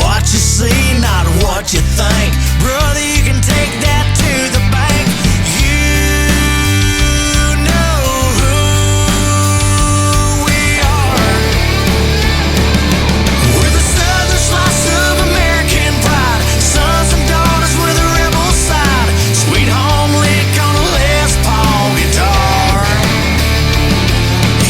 What you see, not what you think. Brother, you can take that to the bank. You know who we are. We're the southern slice of American pride. Sons and daughters with a rebel side. Sweet home lick on a Les Paul guitar.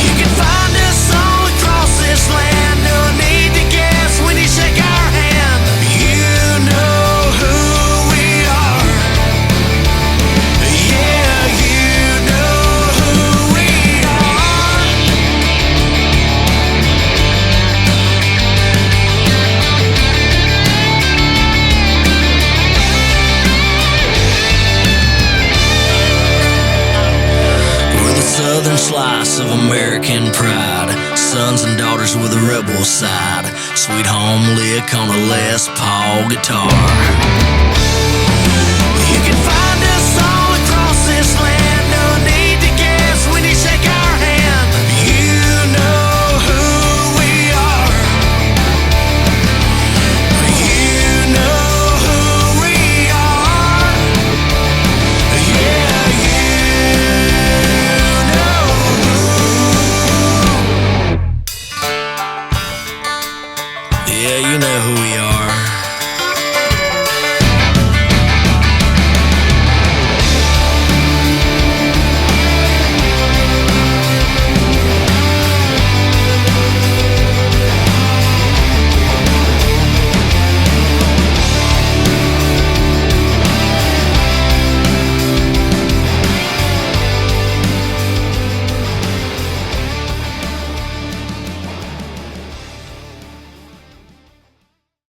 You can find us all across this land. No need to guess when you shake our hand. You know who we are. Yeah, you know who we are. We're the southern slice of American pride. Sons and daughters with a rebel side. Sweet home lick on a Les Paul guitar. You can find us all across this land. No need to guess when you shake our hand. You know who we are. You know who we are. Yeah, you know who. Yeah, you know who we are.